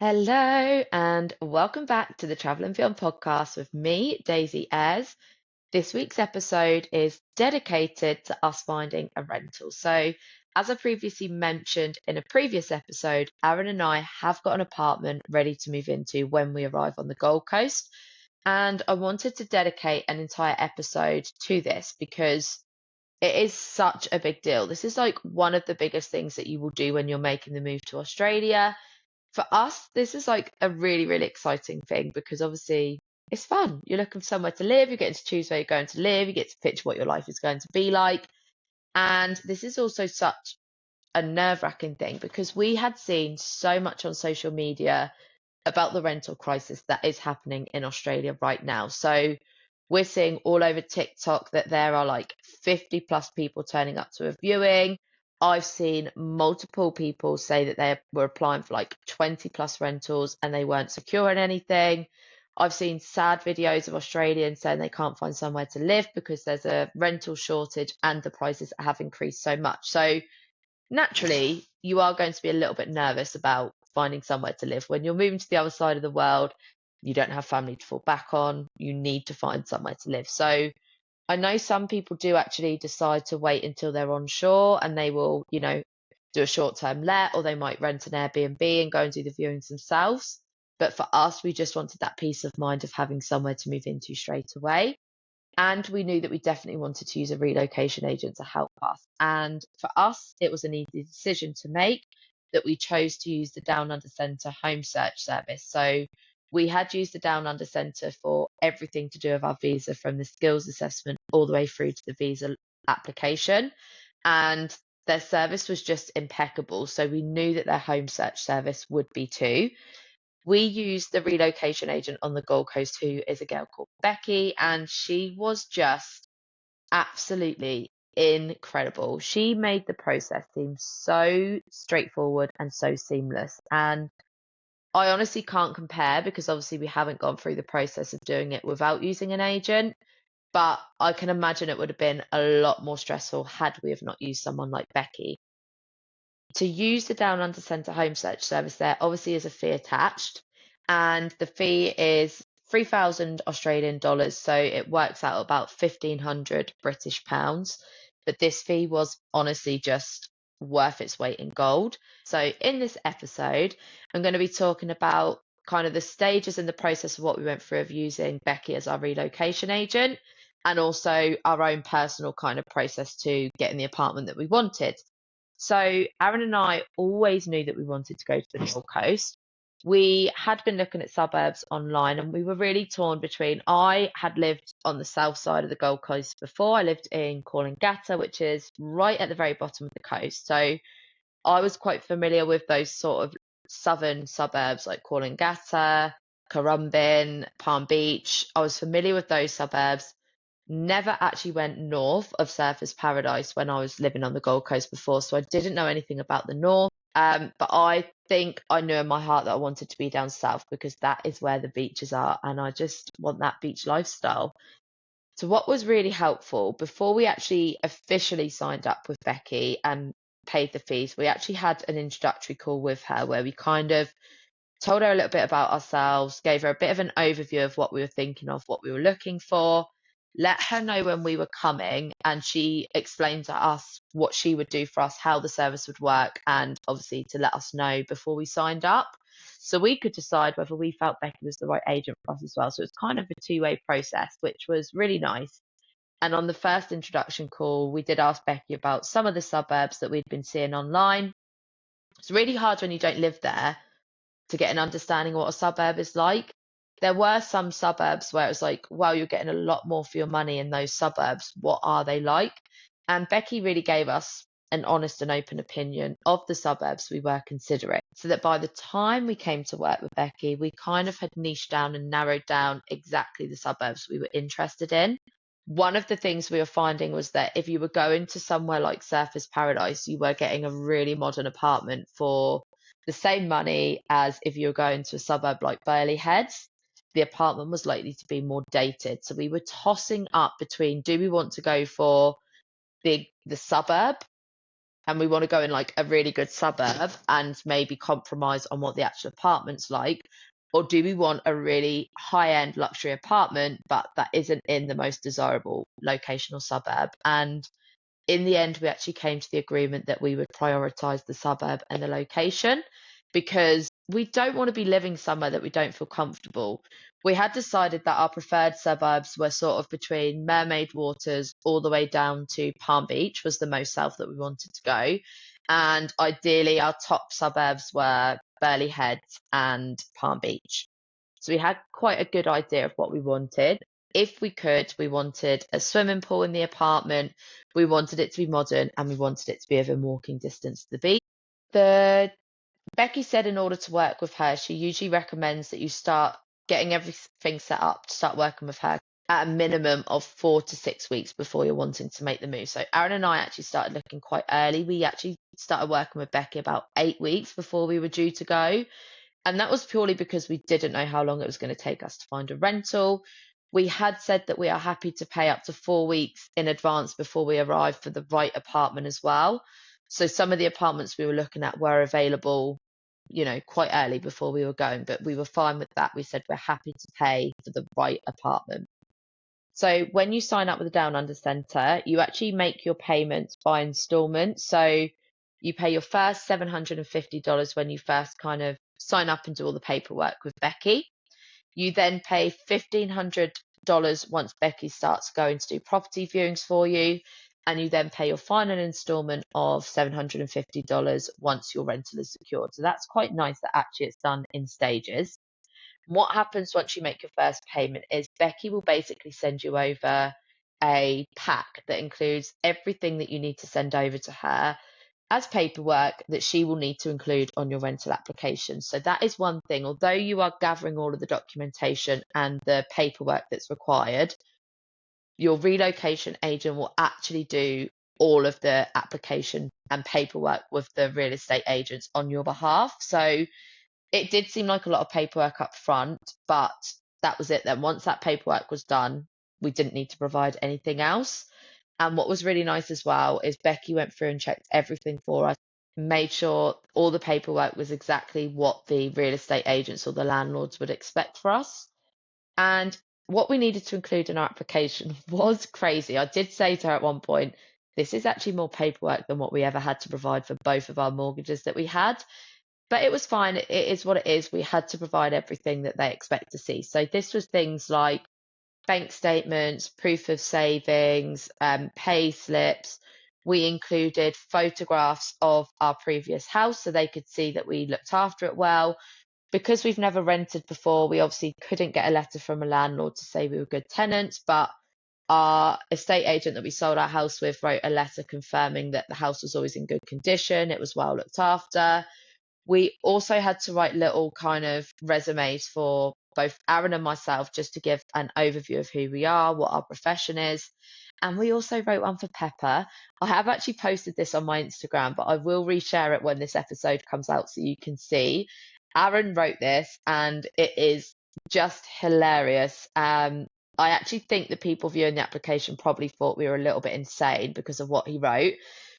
Hello and welcome back to the Travel and Beyond podcast with me, Daisy Ayres. This week's episode is dedicated to us finding a rental. So, as I previously mentioned in a previous episode, Aaron and I have got an apartment ready to move into when we arrive on the Gold Coast. And I wanted to dedicate an entire episode to this because it is such a big deal. This is like one of the biggest things that you will do when you're making the move to Australia. For us, this is like a really, really exciting thing because obviously it's fun. You're looking for somewhere to live, you're getting to choose where you're going to live, you get to picture what your life is going to be like. And this is also such a nerve-wracking thing because we had seen so much on social media about the rental crisis that is happening in Australia right now. So we're seeing all over TikTok that there are like 50 plus people turning up to a viewing. I've seen multiple people say that they were applying for like 20 plus rentals and they weren't securing anything. I've seen sad videos of Australians saying they can't find somewhere to live because there's a rental shortage and the prices have increased so much. So naturally, you are going to be a little bit nervous about finding somewhere to live. When you're moving to the other side of the world, you don't have family to fall back on, you need to find somewhere to live. So I know some people do actually decide to wait until they're on shore and they will, do a short term let or they might rent an Airbnb and go and do the viewings themselves. But for us, we just wanted that peace of mind of having somewhere to move into straight away. And we knew that we definitely wanted to use a relocation agent to help us. And for us, it was an easy decision to make that we chose to use the Down Under Centre home search service. So we had used the Down Under Centre for everything to do with our visa, from the skills assessment all the way through to the visa application. And their service was just impeccable. So we knew that their home search service would be too. We used the relocation agent on the Gold Coast, who is a girl called Becci, and she was just absolutely incredible. She made the process seem so straightforward and so seamless. And I honestly can't compare because obviously we haven't gone through the process of doing it without using an agent. But I can imagine it would have been a lot more stressful had we have not used someone like Becky. To use the Down Under Centre home search service, there obviously is a fee attached, and the fee is 3,000 Australian dollars, so it works out about 1,500 British pounds. But this fee was honestly just worth its weight in gold. So, in this episode, I'm going to be talking about kind of the stages in the process of what we went through of using Becky as our relocation agent, and also our own personal kind of process to getting the apartment that we wanted. So Aaron and I always knew that we wanted to go to the Gold Coast. We had been looking at suburbs online and we were really torn between. I had lived on the south side of the Gold Coast before. I lived in Coolangatta, which is right at the very bottom of the coast. So I was quite familiar with those sort of southern suburbs like Coolangatta, Currumbin, Palm Beach. I was familiar with those suburbs. Never actually went north of Surfers Paradise when I was living on the Gold Coast before, so I didn't know anything about the north. But I think I knew in my heart that I wanted to be down south because that is where the beaches are, and I just want that beach lifestyle. So, what was really helpful before we actually officially signed up with Becky and paid the fees, we actually had an introductory call with her where we kind of told her a little bit about ourselves, gave her a bit of an overview of what we were thinking of, what we were looking for, let her know when we were coming, and she explained to us what she would do for us, how the service would work, and obviously to let us know before we signed up. So we could decide whether we felt Becky was the right agent for us as well. So it's kind of a two-way process, which was really nice. And on the first introduction call, we did ask Becky about some of the suburbs that we'd been seeing online. It's really hard when you don't live there to get an understanding of what a suburb is like. There were some suburbs where it was like, well, you're getting a lot more for your money in those suburbs. What are they like? And Becky really gave us an honest and open opinion of the suburbs we were considering. So that by the time we came to work with Becky, we kind of had niched down and narrowed down exactly the suburbs we were interested in. One of the things we were finding was that if you were going to somewhere like Surfers Paradise, you were getting a really modern apartment for the same money as if you were going to a suburb like Burleigh Heads. The apartment was likely to be more dated. So we were tossing up between, do we want to go for the suburb and we want to go in like a really good suburb and maybe compromise on what the actual apartment's like? Or do we want a really high-end luxury apartment, but that isn't in the most desirable location or suburb? And in the end, we actually came to the agreement that we would prioritize the suburb and the location because we don't want to be living somewhere that we don't feel comfortable. We had decided that our preferred suburbs were sort of between Mermaid Waters all the way down to Palm Beach was the most south that we wanted to go. And ideally, our top suburbs were Burleigh Heads and Palm Beach. So we had quite a good idea of what we wanted. If we could, we wanted a swimming pool in the apartment, we wanted it to be modern, and we wanted it to be within walking distance to the beach. The Becky said in order to work with her, she usually recommends that you start getting everything set up to start working with her at a minimum of 4 to 6 weeks before you're wanting to make the move. So Aaron and I actually started looking quite early. We actually started working with Becky about 8 weeks before we were due to go. And that was purely because we didn't know how long it was going to take us to find a rental. We had said that we are happy to pay up to 4 weeks in advance before we arrive for the right apartment as well. So some of the apartments we were looking at were available, quite early before we were going, but we were fine with that. We said we're happy to pay for the right apartment. So when you sign up with the Down Under Centre, you actually make your payments by instalment. So you pay your first $750 when you first kind of sign up and do all the paperwork with Becky. You then pay $1,500 once Becky starts going to do property viewings for you. And you then pay your final instalment of $750 once your rental is secured. So that's quite nice that actually it's done in stages. What happens once you make your first payment is Becky will basically send you over a pack that includes everything that you need to send over to her as paperwork that she will need to include on your rental application. So that is one thing. Although you are gathering all of the documentation and the paperwork that's required, your relocation agent will actually do all of the application and paperwork with the real estate agents on your behalf. So it did seem like a lot of paperwork up front, but that was it then. Once that paperwork was done, we didn't need to provide anything else. And what was really nice as well is Becky went through and checked everything for us, made sure all the paperwork was exactly what the real estate agents or the landlords would expect for us. And what we needed to include in our application was crazy. I did say to her at one point, this is actually more paperwork than what we ever had to provide for both of our mortgages that we had. But it was fine. It is what it is. We had to provide everything that they expect to see. So this was things like bank statements, proof of savings, pay slips. We included photographs of our previous house so they could see that we looked after it well. Because we've never rented before, we obviously couldn't get a letter from a landlord to say we were good tenants, but our estate agent that we sold our house with wrote a letter confirming that the house was always in good condition, it was well looked after. We also had to write little kind of resumes for both Aaron and myself just to give an overview of who we are, what our profession is. And we also wrote one for Pepper. I have actually posted this on my Instagram, but I will reshare it when this episode comes out so you can see. Aaron wrote this and it is just hilarious. I actually think the people viewing the application probably thought we were a little bit insane because of what he wrote.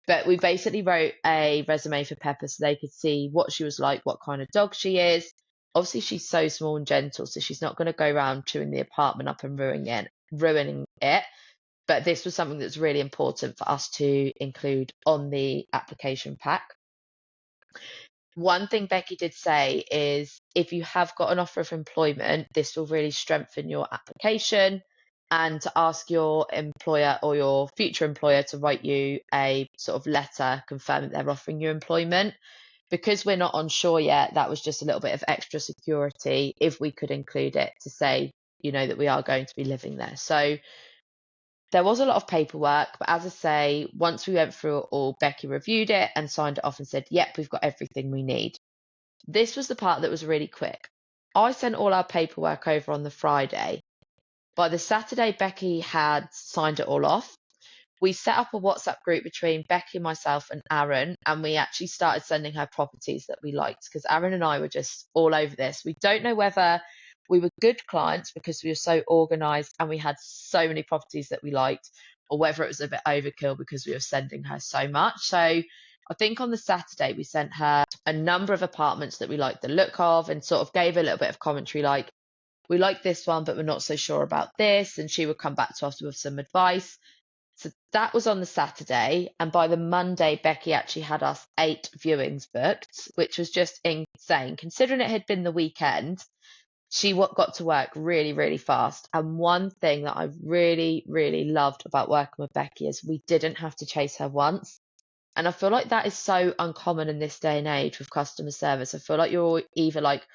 But we basically wrote a resume for Pepper so they could see what she was like, what kind of dog she is. Obviously, she's so small and gentle, so she's not going to go around chewing the apartment up and ruining it. But this was something that's really important for us to include on the application pack. One thing Becky did say is if you have got an offer of employment, this will really strengthen your application, and to ask your employer or your future employer to write you a sort of letter confirming they're offering you employment. Because we're not on shore yet, that was just a little bit of extra security if we could include it to say, that we are going to be living there. So there was a lot of paperwork, but as I say, once we went through it all, Becky reviewed it and signed it off and said, yep, we've got everything we need. This was the part that was really quick. I sent all our paperwork over on the Friday. By the Saturday, Becky had signed it all off. We set up a WhatsApp group between Becky, myself, and Aaron, and we actually started sending her properties that we liked because Aaron and I were just all over this. We don't know whether we were good clients because we were so organized and we had so many properties that we liked, or whether it was a bit overkill because we were sending her so much. So I think on the Saturday we sent her a number of apartments that we liked the look of and sort of gave a little bit of commentary like, we like this one, but we're not so sure about this. And she would come back to us with some advice. So that was on the Saturday. And by the Monday, Becci actually had us 8 viewings booked, which was just insane. Considering it had been the weekend, she got to work really, really fast. And one thing that I really, really loved about working with Becci is we didn't have to chase her once. And I feel like that is so uncommon in this day and age with customer service. I feel like you're either like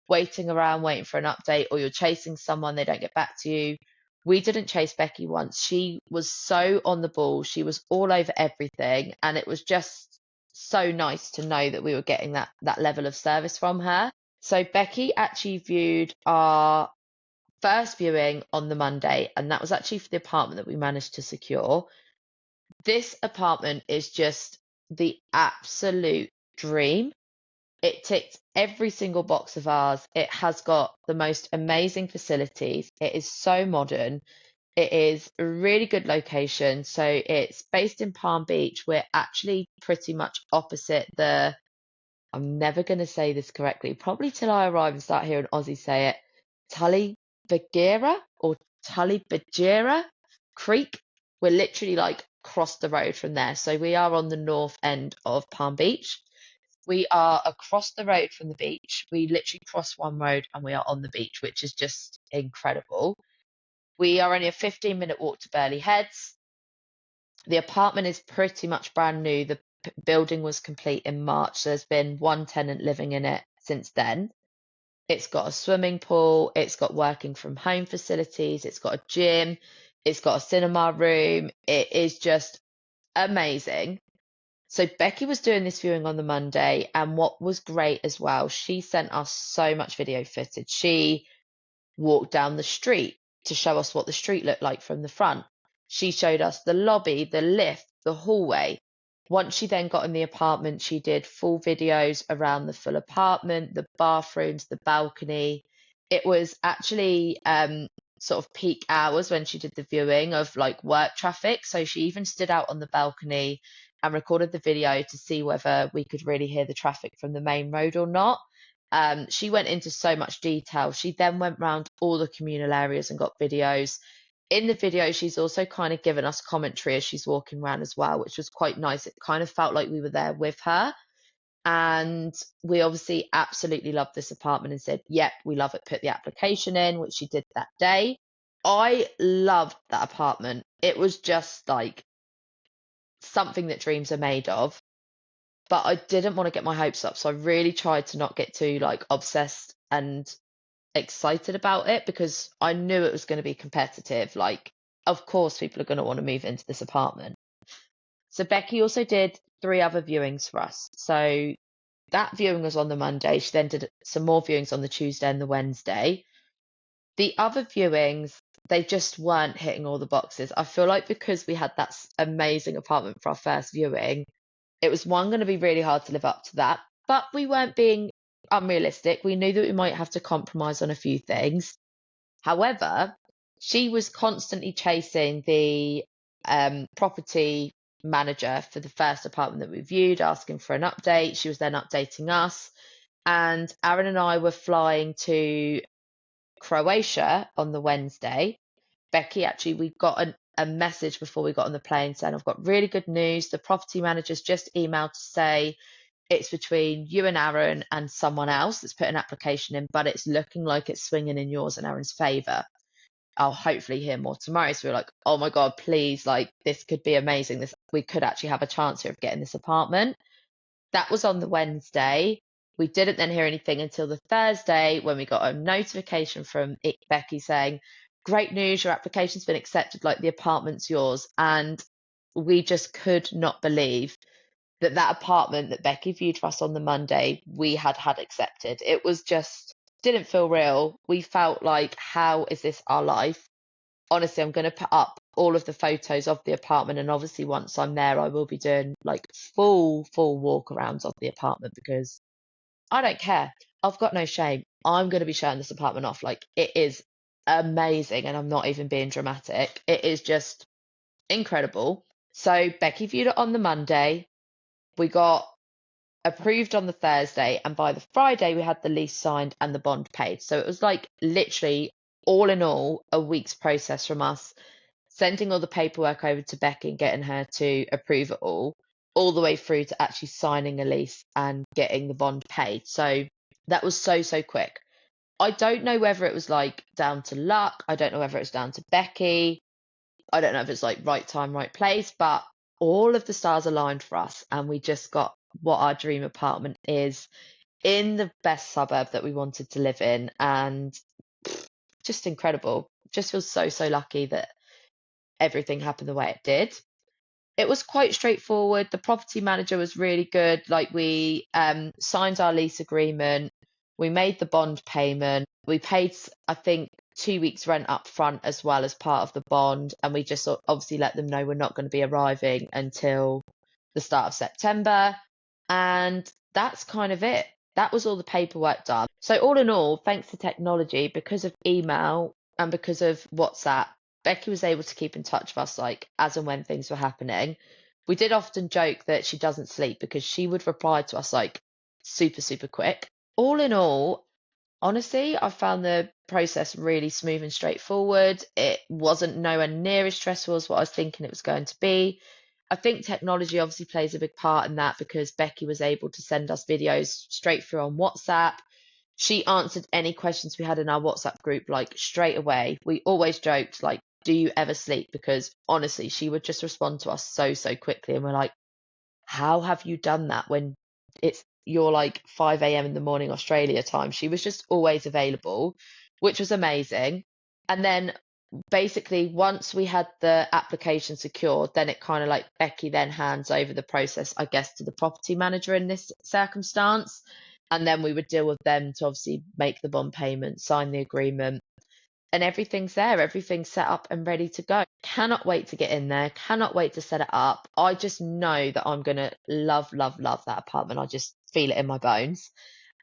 waiting around, waiting for an update, or you're chasing someone, they don't get back to you. We didn't chase Becci once. She was so on the ball. She was all over everything. And it was just so nice to know that we were getting that level of service from her. So Becci actually viewed our first viewing on the Monday, and that was actually for the apartment that we managed to secure. This apartment is just the absolute dream. It ticks every single box of ours. It has got the most amazing facilities. It is so modern. It is a really good location. So it's based in Palm Beach. We're actually pretty much opposite I'm never going to say this correctly, probably till I arrive and start hearing Aussie say it, Tully Bagheera or Tully Bagheera Creek. We're literally like across the road from there. So we are on the north end of Palm Beach. We are across the road from the beach. We literally cross one road and we are on the beach, which is just incredible. We are only a 15-minute walk to Burley Heads. The apartment is pretty much brand new. The building was complete in March. So there's been one tenant living in it since then. It's got a swimming pool. It's got working from home facilities. It's got a gym. It's got a cinema room. It is just amazing. So Becci was doing this viewing on the Monday, and what was great as well, she sent us so much video footage. She walked down the street to show us what the street looked like from the front. She showed us the lobby, the lift, the hallway. Once she then got in the apartment, she did full videos around the full apartment, the bathrooms, the balcony. It was actually sort of peak hours when she did the viewing of like work traffic. So she even stood out on the balcony and recorded the video to see whether we could really hear the traffic from the main road or not. She went into so much detail. She then went round all the communal areas and got videos. In the video, she's also kind of given us commentary as she's walking around as well, which was quite nice. It kind of felt like we were there with her. And we obviously absolutely loved this apartment and said, yep, we love it. Put the application in, which she did that day. I loved that apartment. It was just like something that dreams are made of. But I didn't want to get my hopes up. So I really tried to not get too like obsessed and excited about it because I knew it was going to be competitive. Like, of course, people are going to want to move into this apartment. So Becci also did 3 other viewings for us. So that viewing was on the Monday. She then did some more viewings on the Tuesday and the Wednesday. The other viewings, they just weren't hitting all the boxes. I feel like because we had that amazing apartment for our first viewing, it was going to be really hard to live up to that, but we weren't being unrealistic. We knew that we might have to compromise on a few things. However, she was constantly chasing the property manager for the first apartment that we viewed, asking for an update. She was then updating us. And Aaron and I were flying to Croatia on the Wednesday. Becci, actually, we got a message before we got on the plane saying, I've got really good news. The property manager's just emailed to say it's between you and Aaron and someone else that's put an application in, but it's looking like it's swinging in yours and Aaron's favour. I'll hopefully hear more tomorrow. So we're like, oh my God, please, like this could be amazing. We could actually have a chance here of getting this apartment. That was on the Wednesday. We didn't then hear anything until the Thursday when we got a notification from Becci saying, great news, your application's been accepted, like the apartment's yours. And we just could not believe that apartment that Becci viewed for us on the Monday, we had accepted. It was just, didn't feel real. We felt like, how is this our life? Honestly, I'm going to put up all of the photos of the apartment. And obviously, once I'm there, I will be doing like full walk arounds of the apartment because I don't care. I've got no shame. I'm going to be showing this apartment off. Like, it is amazing. And I'm not even being dramatic. It is just incredible. So Becci viewed it on the Monday. We got approved on the Thursday, and by the Friday we had the lease signed and the bond paid. So it was like literally all in all a week's process from us sending all the paperwork over to Becky and getting her to approve it all the way through to actually signing a lease and getting the bond paid. So that was so, so quick. I don't know whether it was like down to luck. I don't know whether it's down to Becky. I don't know if it's like right time, right place, but all of the stars aligned for us, and we just got what our dream apartment is in the best suburb that we wanted to live in, and just incredible. Just feel so, so lucky that everything happened the way it did. It was quite straightforward. The property manager was really good. Like we signed our lease agreement, we made the bond payment, we paid, I think, 2 weeks rent up front as well as part of the bond, and we just obviously let them know we're not going to be arriving until the start of September. And that's kind of it. That was all the paperwork done. So all in all, thanks to technology, because of email and because of WhatsApp, Becky was able to keep in touch with us like as and when things were happening. We did often joke that she doesn't sleep because she would reply to us like super, super quick. All in all, honestly, I found the process really smooth and straightforward. It wasn't nowhere near as stressful as what I was thinking it was going to be. I think technology obviously plays a big part in that because Becky was able to send us videos straight through on WhatsApp. She answered any questions we had in our WhatsApp group like straight away. We always joked like, "Do you ever sleep?" Because honestly, she would just respond to us so, so quickly. And we're like, how have you done that when it's you're like 5 a.m. in the morning Australia time? She was just always available, which was amazing. And then basically once we had the application secured, then it kind of like Becky then hands over the process, I guess, to the property manager in this circumstance. And then we would deal with them to obviously make the bond payment, sign the agreement, and everything's there, everything's set up and ready to go. Cannot wait to get in there, cannot wait to set it up. I just know that I'm gonna love, love, love that apartment. I just feel it in my bones.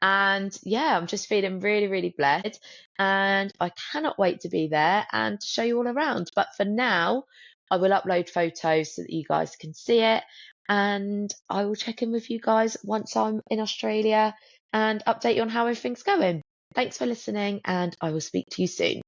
And yeah, I'm just feeling really, really blessed. And I cannot wait to be there and to show you all around. But for now, I will upload photos so that you guys can see it. And I will check in with you guys once I'm in Australia and update you on how everything's going. Thanks for listening, and I will speak to you soon.